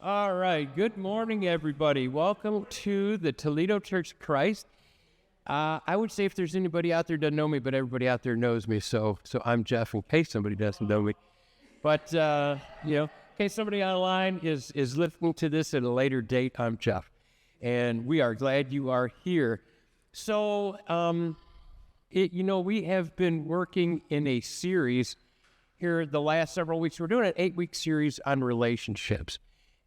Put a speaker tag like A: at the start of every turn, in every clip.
A: All right. Good morning, everybody. Welcome to the Toledo Church of Christ. I would say if there's anybody out there who doesn't know me, but everybody out there knows me, so I'm Jeff in case somebody doesn't know me. But, in case somebody online is listening to this at a later date, I'm Jeff. And we are glad you are here. So, we have been working in a series here the last several weeks. We're doing an 8-week series on relationships.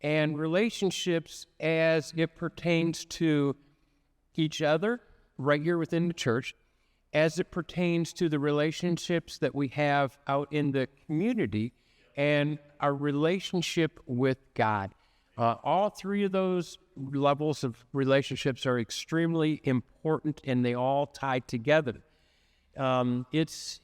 A: And relationships as it pertains to each other right here within the church, as it pertains to the relationships that we have out in the community, and our relationship with God. All three of those levels of relationships are extremely important, and they all tie together. It's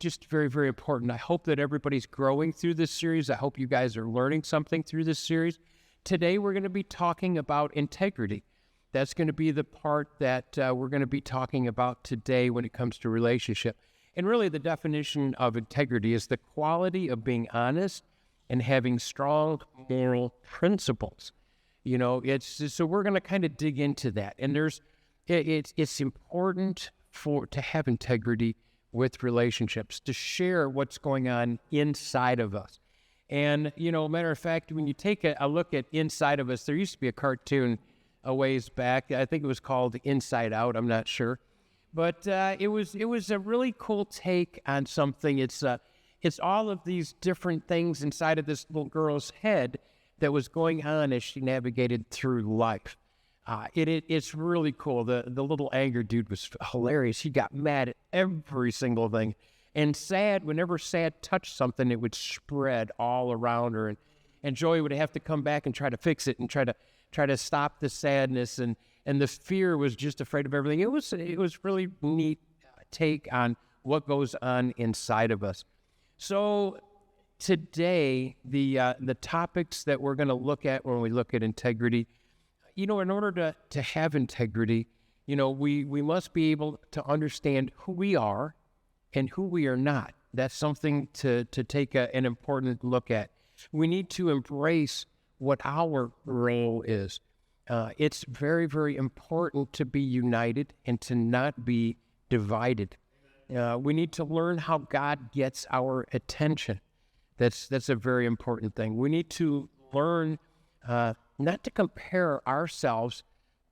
A: just very, very important. I hope that everybody's growing through this series. I hope you guys are learning something through this series. Today, we're going to be talking about integrity. That's going to be the part that we're going to be talking about today when it comes to relationship. And really, the definition of integrity is the quality of being honest and having strong moral principles. So we're going to kind of dig into that. And it's important to have integrity with relationships, to share what's going on inside of us. And, matter of fact, when you take a look at inside of us, there used to be a cartoon a ways back. I think it was called Inside Out. I'm not sure. But it was a really cool take on something. It's all of these different things inside of this little girl's head that was going on as she navigated through life. It's really cool. The little anger dude was hilarious. He got mad at every single thing. And whenever Sad touched something, it would spread all around her. And Joey would have to come back and try to fix it and try to stop the sadness. And the fear was just afraid of everything. It was really neat take on what goes on inside of us. So today, the topics that we're going to look at when we look at integrity, in order to have integrity, we must be able to understand who we are and who we are not. That's something to take an important look at. We need to embrace what our role is. It's very, very important to be united and to not be divided. We need to learn how God gets our attention. That's a very important thing. We need to learn not to compare ourselves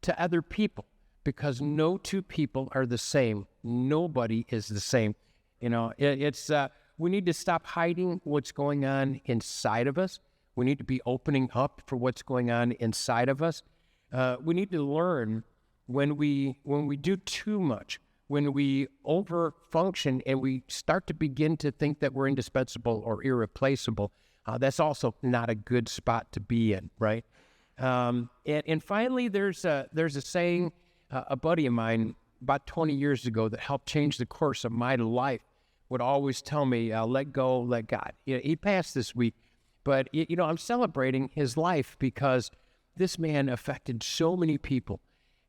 A: to other people, because no two people are the same. Nobody is the same. We need to stop hiding what's going on inside of us. We need to be opening up for what's going on inside of us. We need to learn when we do too much, when we overfunction and we start to begin to think that we're indispensable or irreplaceable. That's also not a good spot to be in, right? And finally, there's a saying, a buddy of mine about 20 years ago that helped change the course of my life would always tell me, let go, let God. He passed this week, but I'm celebrating his life because this man affected so many people.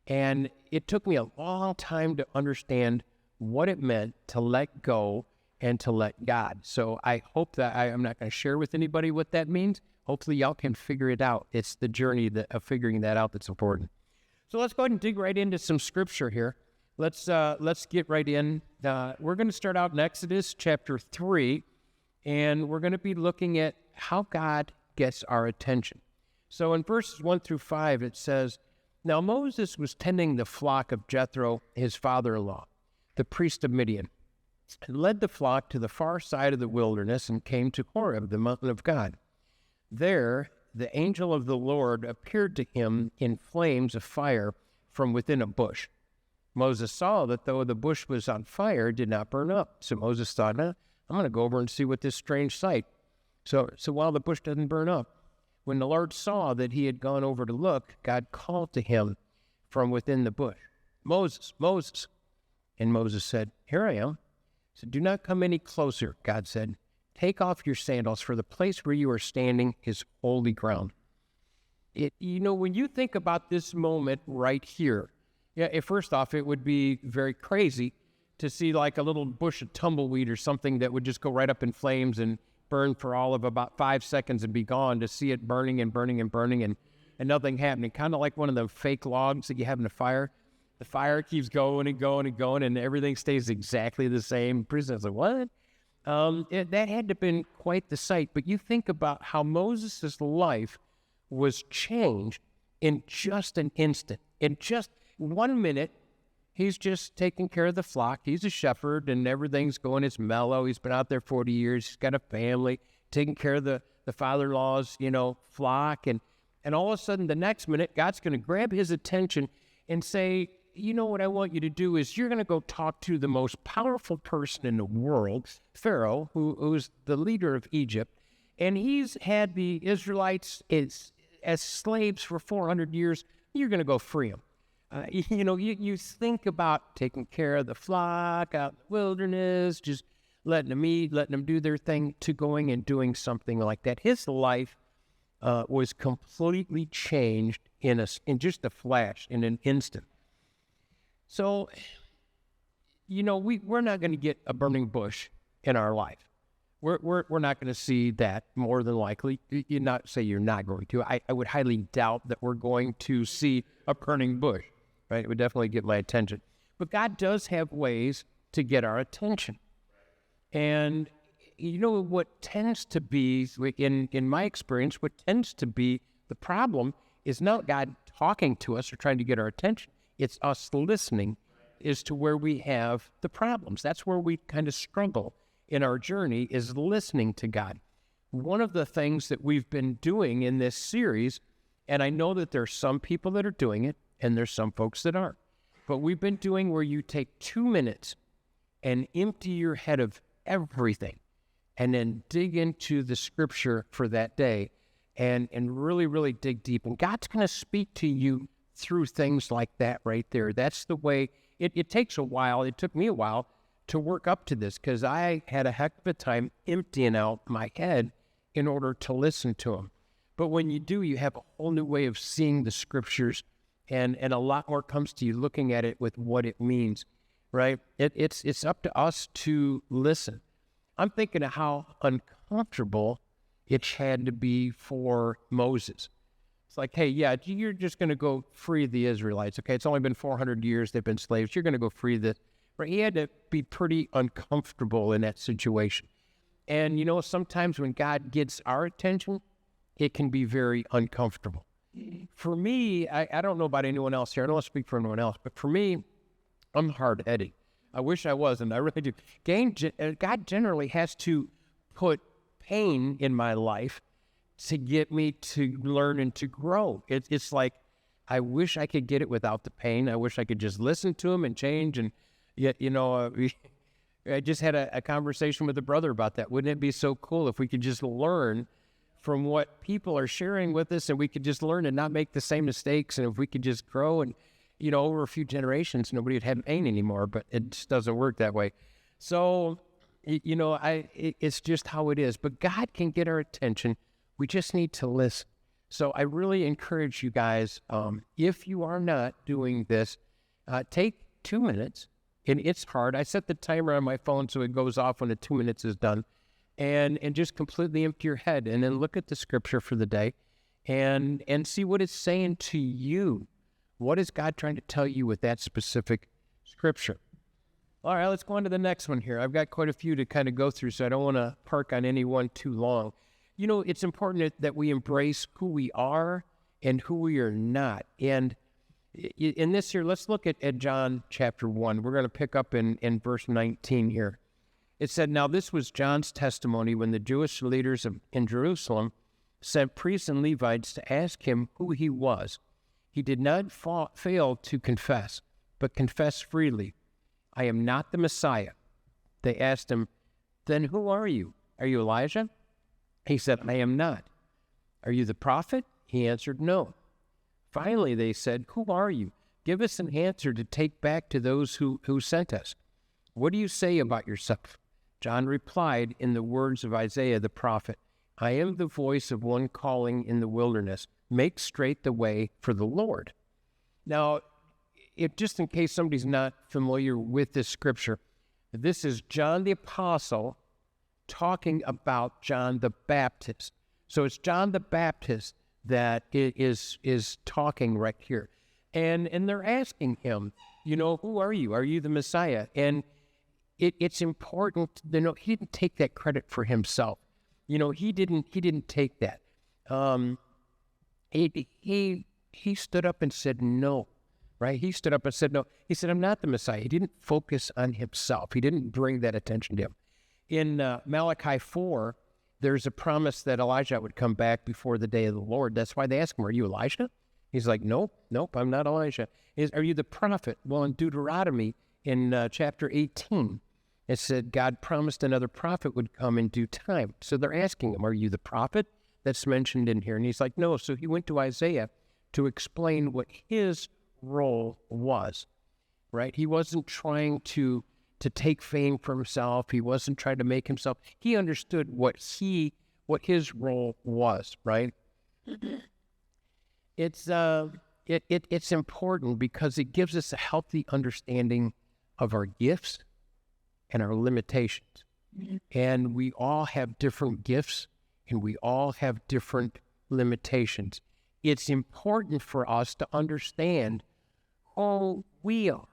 A: And it took me a long time to understand what it meant to let go and to let God. So I hope that I'm not going to share with anybody what that means. Hopefully y'all can figure it out. It's the journey of figuring that out that's important. So let's go ahead and dig right into some scripture here. Let's get right in. We're going to start out in Exodus chapter 3, and we're going to be looking at how God gets our attention. So in verses 1 through 5, it says, "Now Moses was tending the flock of Jethro, his father-in-law, the priest of Midian, and led the flock to the far side of the wilderness and came to Horeb, the mountain of God. There, the angel of the Lord appeared to him in flames of fire from within a bush. Moses saw that though the bush was on fire, it did not burn up. So Moses thought, I'm going to go over and see what this strange sight. So while the bush doesn't burn up, when the Lord saw that he had gone over to look, God called to him from within the bush, Moses, Moses. And Moses said, Here I am. So do not come any closer, God said. Take off your sandals, for the place where you are standing is holy ground. When you think about this moment right here, first off, it would be very crazy to see like a little bush of tumbleweed or something that would just go right up in flames and burn for all of about 5 seconds and be gone, to see it burning and burning and burning and nothing happening. Kind of like one of the fake logs that you have in a fire. The fire keeps going and going and going, and everything stays exactly the same. Pretty soon, it's like, what? That had to have been quite the sight. But you think about how Moses' life was changed in just an instant. In just 1 minute, he's just taking care of the flock. He's a shepherd, and everything's going. It's mellow. He's been out there 40 years. He's got a family, taking care of the father-in-law's, flock. And all of a sudden, the next minute, God's going to grab his attention and say, you know what I want you to do is you're going to go talk to the most powerful person in the world, Pharaoh, who's the leader of Egypt. And he's had the Israelites as slaves for 400 years. You're going to go free them. You think about taking care of the flock out in the wilderness, just letting them eat, letting them do their thing, to going and doing something like that. His life was completely changed in just a flash, in an instant. So, we're not going to get a burning bush in our life. We're not going to see that, more than likely. You're not going to. I would highly doubt that we're going to see a burning bush, right? It would definitely get my attention. But God does have ways to get our attention. And what tends to be, in my experience, what tends to be the problem is not God talking to us or trying to get our attention. It's us listening as to where we have the problems. That's where we kind of struggle in our journey, is listening to God. One of the things that we've been doing in this series, and I know that there's some people that are doing it and there's some folks that aren't, but we've been doing where you take 2 minutes and empty your head of everything and then dig into the scripture for that day and really, really dig deep. And God's going to speak to you through things like that right there. That's the way. It takes a while. It took me a while to work up to this, because I had a heck of a time emptying out my head in order to listen to him. But when you do, you have a whole new way of seeing the scriptures, and a lot more comes to you looking at it with what it means, right? It's up to us to listen. I'm thinking of how uncomfortable it had to be for Moses. It's like, hey, yeah, you're just going to go free the Israelites. Okay, it's only been 400 years they've been slaves. You're going to go free the... Right? He had to be pretty uncomfortable in that situation. And, sometimes when God gets our attention, it can be very uncomfortable. For me, I don't know about anyone else here. I don't want to speak for anyone else. But for me, I'm hard-headed. I wish I wasn't. I really do. God generally has to put pain in my life to get me to learn and to grow. It's like, I wish I could get it without the pain. I wish I could just listen to him and change. And yet, I just had a conversation with a brother about that. Wouldn't it be so cool if we could just learn from what people are sharing with us, and we could just learn and not make the same mistakes, and if we could just grow, and, over a few generations, nobody would have pain anymore, but it just doesn't work that way. So, it's just how it is. But God can get our attention. We just need to listen. So I really encourage you guys, if you are not doing this, take 2 minutes. And it's hard. I set the timer on my phone so it goes off when the 2 minutes is done. And just completely empty your head, and then look at the scripture for the day and see what it's saying to you. What is God trying to tell you with that specific scripture? All right, let's go on to the next one here. I've got quite a few to kind of go through, so I don't want to park on any one too long. It's important that we embrace who we are and who we are not. And in this here, let's look at John chapter 1. We're going to pick up in verse 19 here. It said, "Now this was John's testimony when the Jewish leaders in Jerusalem sent priests and Levites to ask him who he was. He did not fail to confess, but confessed freely, 'I am not the Messiah.' They asked him, 'Then who are you? Are you Elijah?' He said, 'I am not.' 'Are you the prophet?' He answered, 'No.' Finally, they said, 'Who are you? Give us an answer to take back to those who sent us. What do you say about yourself?' John replied in the words of Isaiah the prophet, 'I am the voice of one calling in the wilderness, make straight the way for the Lord.'" Now, just in case somebody's not familiar with this scripture, this is John the Apostle talking about John the Baptist. So it's John the Baptist that is talking right here. And they're asking him, who are you? Are you the Messiah? And it's important to know he didn't take that credit for himself. He didn't take that. He stood up and said no, right? He stood up and said no. He said, I'm not the Messiah. He didn't focus on himself. He didn't bring that attention to him. In Malachi 4, there's a promise that Elijah would come back before the day of the Lord. That's why they ask him, are you Elijah? He's like, nope, I'm not Elijah. Are you the prophet? Well, in Deuteronomy, in chapter 18, it said God promised another prophet would come in due time. So they're asking him, are you the prophet that's mentioned in here? And he's like, no. So he went to Isaiah to explain what his role was, right? He wasn't trying to take fame for himself. He wasn't trying to make himself. He understood what his role was, right? It's important because it gives us a healthy understanding of our gifts and our limitations. And we all have different gifts and we all have different limitations. It's important for us to understand who we are,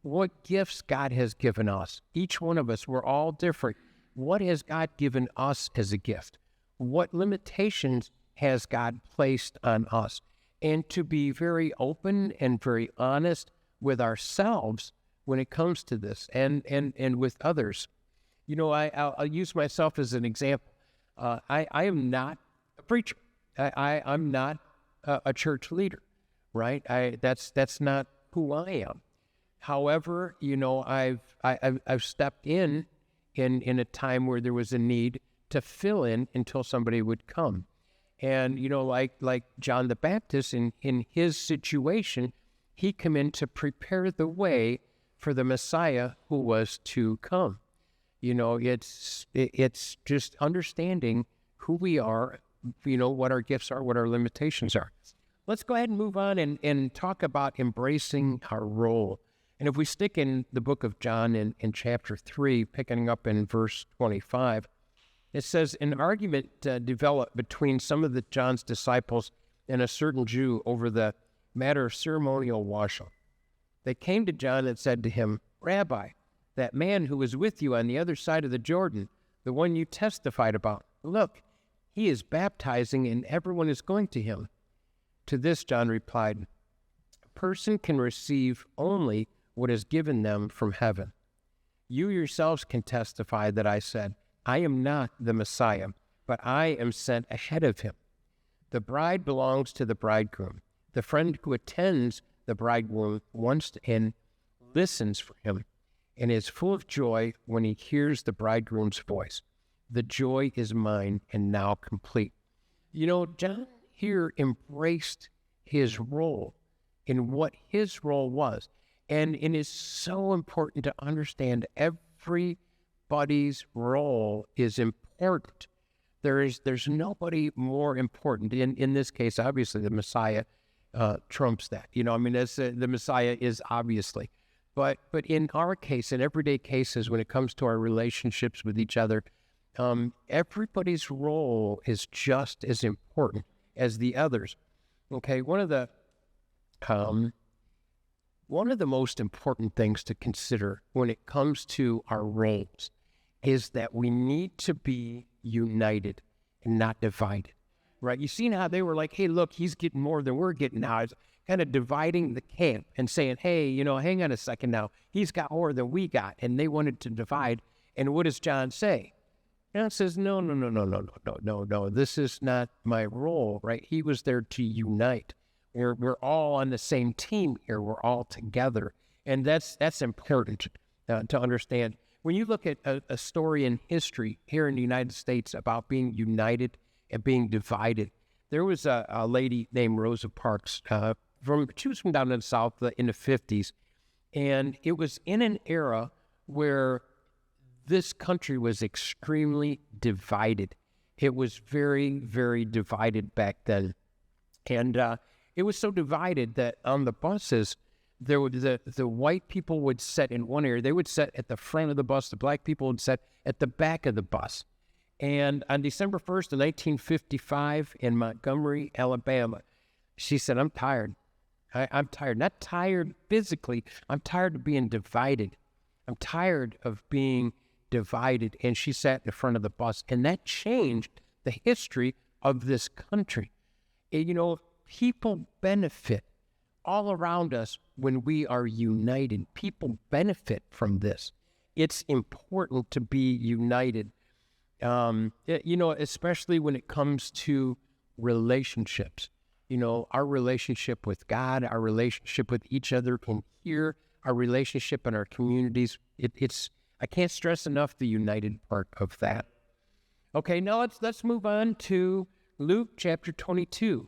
A: what gifts God has given us. Each one of us, we're all different. What has God given us as a gift? What limitations has God placed on us? And to be very open and very honest with ourselves when it comes to this and with others. I'll use myself as an example. I am not a preacher. I'm not a church leader, right? That's not who I am. However, I've stepped in a time where there was a need to fill in until somebody would come. And, like John the Baptist in his situation, he came in to prepare the way for the Messiah who was to come. It's just understanding who we are, what our gifts are, what our limitations are. Let's go ahead and move on and talk about embracing our role. And if we stick in the book of John in chapter 3, picking up in verse 25, it says, an argument developed between some of John's disciples and a certain Jew over the matter of ceremonial washing. They came to John and said to him, Rabbi, that man who was with you on the other side of the Jordan, the one you testified about, look, he is baptizing and everyone is going to him. To this, John replied, a person can receive only what is given them from heaven. You yourselves can testify that I said, I am not the Messiah, but I am sent ahead of him. The bride belongs to the bridegroom. The friend who attends the bridegroom wants and listens for him and is full of joy when he hears the bridegroom's voice. The joy is mine and now complete. John here embraced his role in what his role was. And it is so important to understand everybody's role is important. There's nobody more important. In this case, obviously, the Messiah trumps that. The Messiah is obviously. But in our case, in everyday cases, when it comes to our relationships with each other, everybody's role is just as important as the others. Okay, one of the most important things to consider when it comes to our roles is that we need to be united and not divided, right? You seen how they were like, hey, look, he's getting more than we're getting now. It's kind of dividing the camp and saying, hey, hang on a second now. He's got more than we got. And they wanted to divide. And what does John say? John says, no. This is not my role, right? He was there to unite. We're all on the same team here. We're all together. And that's important to understand. When you look at a story in history here in the United States about being united and being divided, there was a lady named Rosa Parks. She was from down in the South in the 50s. And it was in an era where this country was extremely divided. It was very, very divided back then. And it was so divided that on the buses, the white people would sit in one area. They would sit at the front of the bus. The black people would sit at the back of the bus. And on December 1st of 1955 in Montgomery, Alabama, she said, I'm tired. I'm tired. Not tired physically. I'm tired of being divided. I'm tired of being divided. And she sat in front of the bus. And that changed the history of this country. And, people benefit all around us when we are united. People benefit from this. It's important to be united, especially when it comes to relationships. Our relationship with God, our relationship with each other in here, our relationship in our communities. I can't stress enough the united part of that. Okay, now let's move on to Luke chapter 22,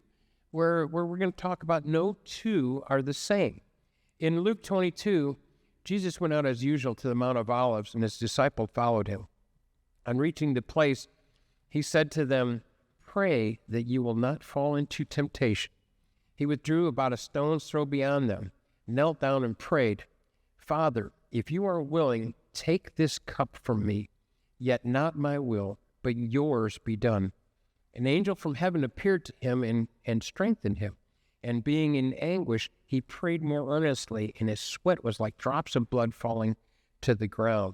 A: where we're going to talk about no two are the same. In Luke 22, Jesus went out as usual to the Mount of Olives, and his disciples followed him. On reaching the place, he said to them, "Pray that you will not fall into temptation." He withdrew about a stone's throw beyond them, knelt down and prayed, "Father, if you are willing, take this cup from me, yet not my will, but yours be done." An angel from heaven appeared to him and strengthened him. And being in anguish, he prayed more earnestly, and his sweat was like drops of blood falling to the ground.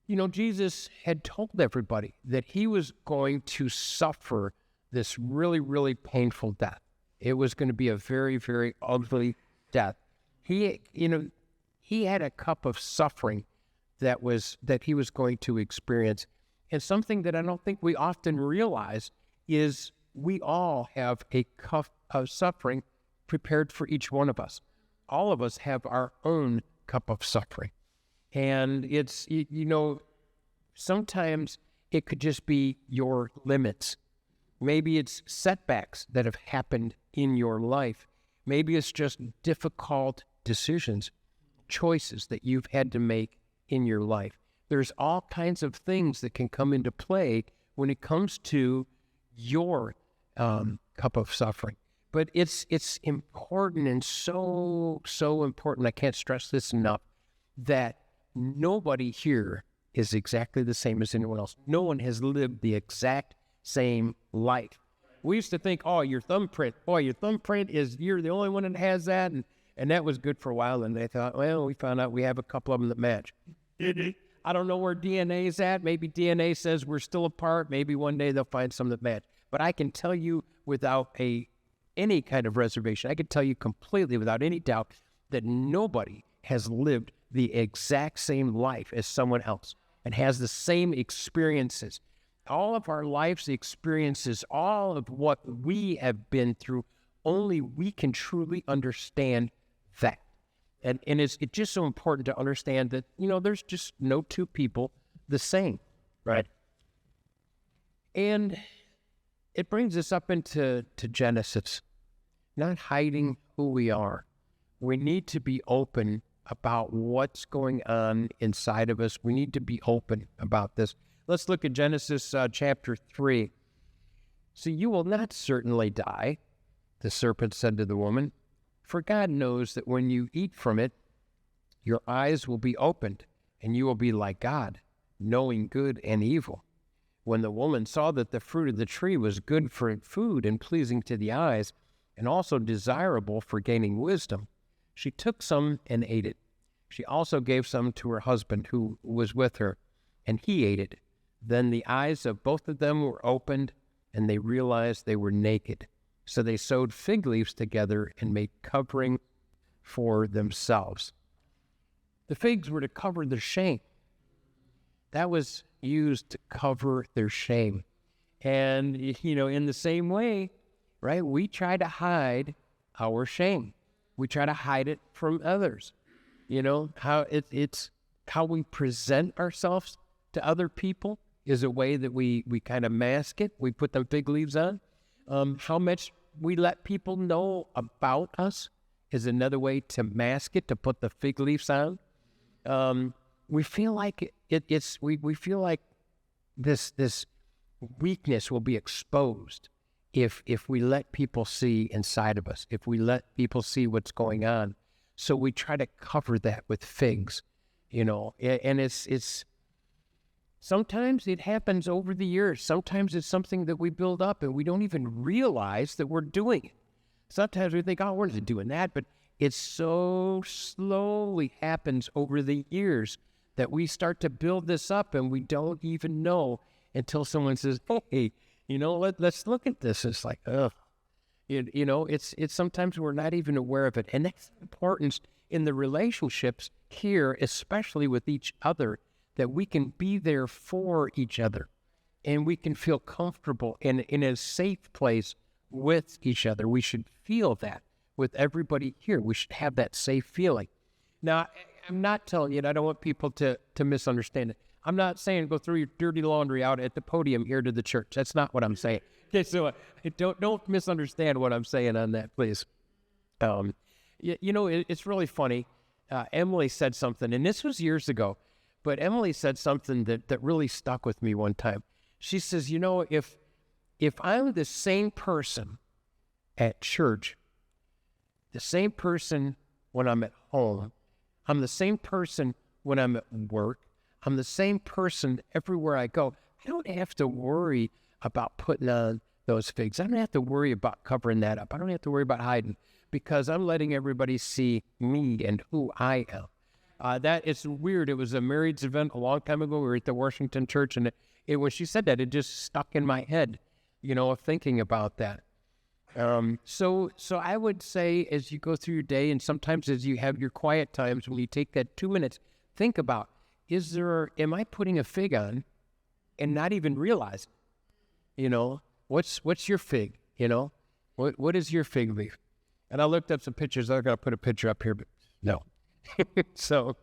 A: Jesus had told everybody that he was going to suffer this really, really painful death. It was going to be a very, very ugly death. He had a cup of suffering that he was going to experience. And something that I don't think we often realize is we all have a cup of suffering prepared for each one of us. All of us have our own cup of suffering. And it's, sometimes it could just be your limits. Maybe it's setbacks that have happened in your life. Maybe it's just difficult decisions, choices that you've had to make in your life. There's all kinds of things that can come into play when it comes to your cup of suffering. But it's important, and so important, I can't stress this enough, that nobody here is exactly the same as anyone else. No one has lived the exact same life. We used to think, your thumbprint is, you're the only one that has that, and that was good for a while, and they thought, well, we found out we have a couple of them that match. I don't know where DNA is at. Maybe DNA says we're still apart. Maybe one day they'll find some that match. But I can tell you without any kind of reservation, I can tell you completely without any doubt that nobody has lived the exact same life as someone else and has the same experiences. All of our life's experiences, all of what we have been through, only we can truly understand that. And it's just so important to understand that, there's just no two people the same, right? And it brings us up into Genesis, not hiding who we are. We need to be open about what's going on inside of us. We need to be open about this. Let's look at Genesis chapter 3. "So you will not certainly die," the serpent said to the woman, "for God knows that when you eat from it, your eyes will be opened, and you will be like God, knowing good and evil." When the woman saw that the fruit of the tree was good for food and pleasing to the eyes, and also desirable for gaining wisdom, she took some and ate it. She also gave some to her husband who was with her, and he ate it. Then the eyes of both of them were opened, and they realized they were naked. So they sewed fig leaves together and made covering for themselves. The figs were to cover their shame. That was used to cover their shame. And, in the same way, right, we try to hide our shame. We try to hide it from others. How it's how we present ourselves to other people is a way that we kind of mask it. We put the fig leaves on. How much we let people know about us is another way to mask it, to put the fig leaves on. We feel like we feel like this weakness will be exposed if we let people see inside of us, if we let people see what's going on. So we try to cover that with figs, and it's Sometimes it happens over the years. Sometimes it's something that we build up and we don't even realize that we're doing it. Sometimes we think, oh, we're not doing that, but it so slowly happens over the years that we start to build this up and we don't even know until someone says, hey, let's look at this. It's like, ugh. It's sometimes we're not even aware of it. And that's the importance in the relationships here, especially with each other, that we can be there for each other and we can feel comfortable in a safe place with each other. We should feel that with everybody here. We should have that safe feeling. Now, I'm not telling you, and I don't want people to misunderstand it. I'm not saying go throw your dirty laundry out at the podium here to the church. That's not what I'm saying. Okay, so don't misunderstand what I'm saying on that, please. It's really funny. Emily said something, and this was years ago, but Emily said something that really stuck with me one time. She says, if I'm the same person at church, the same person when I'm at home, I'm the same person when I'm at work, I'm the same person everywhere I go, I don't have to worry about putting on those figs. I don't have to worry about covering that up. I don't have to worry about hiding because I'm letting everybody see me and who I am. It's weird. It was a marrieds event a long time ago. We were at the Washington Church, and when she said that, it just stuck in my head, thinking about that. So I would say as you go through your day, and sometimes as you have your quiet times, when you take that 2 minutes, think about, am I putting a fig on and not even realize, what's your fig, what is your fig leaf? And I looked up some pictures. I'm going to put a picture up here, but no. So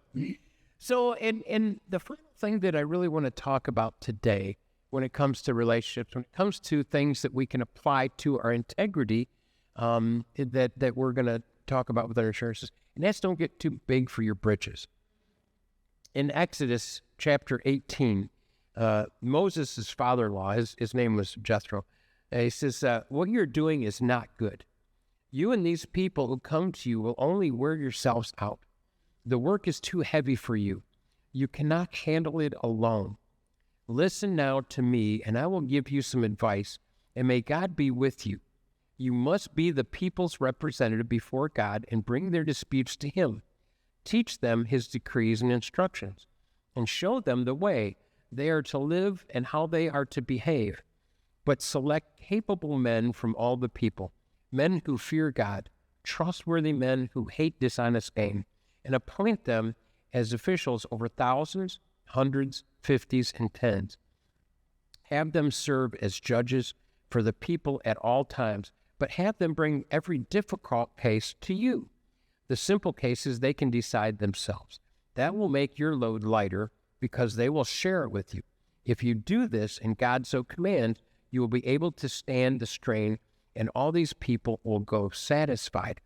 A: and the final thing that I really want to talk about today when it comes to relationships, when it comes to things that we can apply to our integrity, that we're going to talk about with our insurances, and that's don't get too big for your britches. In Exodus chapter 18, Moses' father-in-law, his name was Jethro, he says, what you're doing is not good. You and these people who come to you will only wear yourselves out. The work is too heavy for you. You cannot handle it alone. Listen now to me, and I will give you some advice, and may God be with you. You must be the people's representative before God and bring their disputes to him. Teach them his decrees and instructions, and show them the way they are to live and how they are to behave. But select capable men from all the people, men who fear God, trustworthy men who hate dishonest gain, and appoint them as officials over thousands, hundreds, fifties, and tens. Have them serve as judges for the people at all times, but have them bring every difficult case to you. The simple cases they can decide themselves. That will make your load lighter because they will share it with you. If you do this, and God so commands, you will be able to stand the strain, and all these people will go satisfied.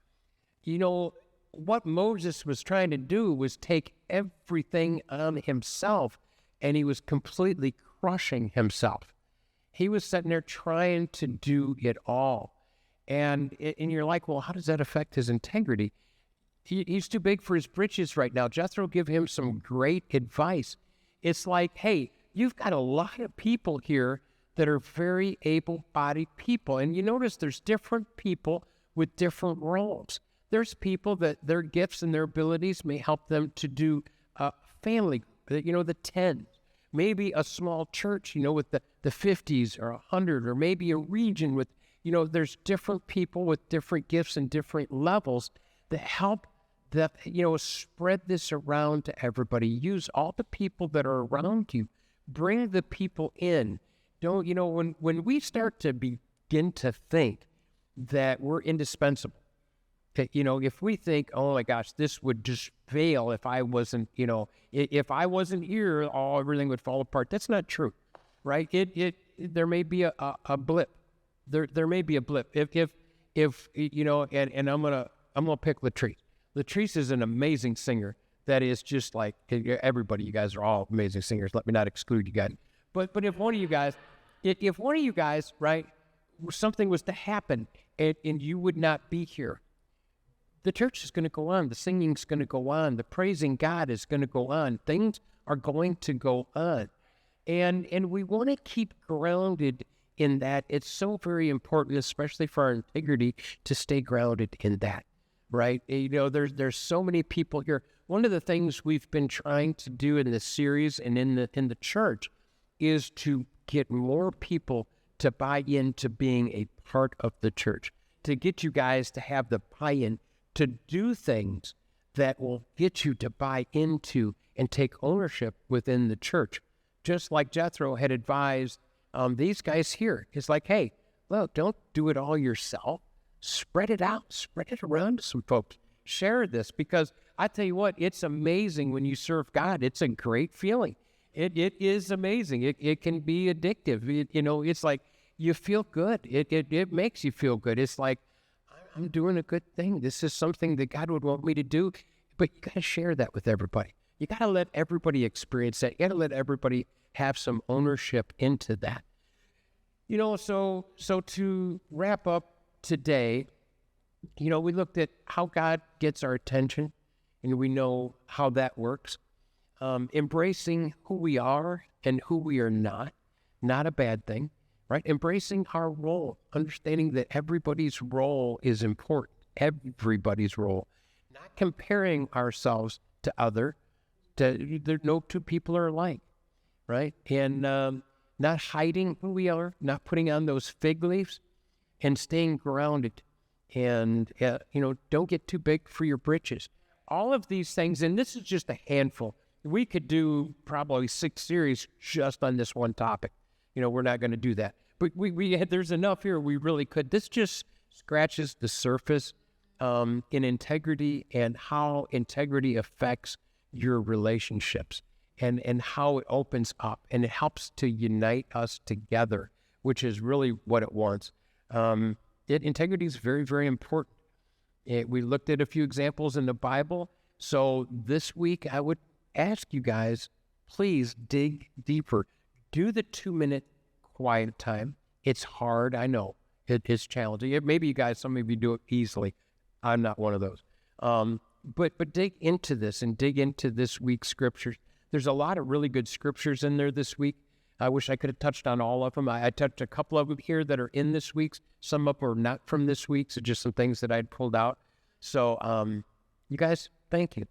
A: What Moses was trying to do was take everything on himself, and he was completely crushing himself. He was sitting there trying to do it all. And you're like, well, how does that affect his integrity? He's too big for his britches right now. Jethro gave him some great advice. It's like, hey, you've got a lot of people here that are very able-bodied people. And you notice there's different people with different roles. There's people that their gifts and their abilities may help them to do family, the 10, maybe a small church, with the 50s or 100, or maybe a region with, there's different people with different gifts and different levels that help that, spread this around to everybody. Use all the people that are around you. Bring the people in. Don't, when we start to begin to think that we're indispensable, if we think, oh my gosh, this would just fail if I wasn't, if I wasn't here, everything would fall apart. That's not true, right? There may be a blip. There may be a blip. If and I'm gonna pick Latrice. Latrice is an amazing singer. That is just like everybody. You guys are all amazing singers. Let me not exclude you guys. But if one of you guys, right, something was to happen and you would not be here, the church is going to go on. The singing's going to go on. The praising God is going to go on. Things are going to go on. And we want to keep grounded in that. It's so very important, especially for our integrity, to stay grounded in that, right? You know, there's so many people here. One of the things we've been trying to do in this series and in the church is to get more people to buy into being a part of the church, to get you guys to have the buy-in to do things that will get you to buy into and take ownership within the church. Just like Jethro had advised these guys here. It's like, hey, look, don't do it all yourself. Spread it out. Spread it around to some folks. Share this, because I tell you what, it's amazing when you serve God. It's a great feeling. It is amazing. It can be addictive. It's like you feel good. It makes you feel good. It's like, I'm doing a good thing. This is something that God would want me to do. But you got to share that with everybody. You got to let everybody experience that. You got to let everybody have some ownership into that. So to wrap up today, we looked at how God gets our attention, and we know how that works. Embracing who we are and who we are not a bad thing, right? Embracing our role, understanding that everybody's role is important, everybody's role, not comparing ourselves to no two people are alike, right? And not hiding who we are, not putting on those fig leaves, and staying grounded. And, don't get too big for your britches. All of these things, and this is just a handful. We could do probably 6 series just on this one topic. We're not going to do that. But there's enough here we really could. This just scratches the surface in integrity and how integrity affects your relationships and how it opens up and it helps to unite us together, which is really what it wants. Integrity is very, very important. We looked at a few examples in the Bible. So this week, I would ask you guys, please dig deeper. Do the 2-minute quiet time. It's hard, I know. It is challenging. Maybe some of you do it easily. I'm not one of those. But dig into this and dig into this week's scriptures. There's a lot of really good scriptures in there this week. I wish I could have touched on all of them. I touched a couple of them here that are in this week's. Some of them are not from this week, so just some things that I'd pulled out. So, you guys, thank you.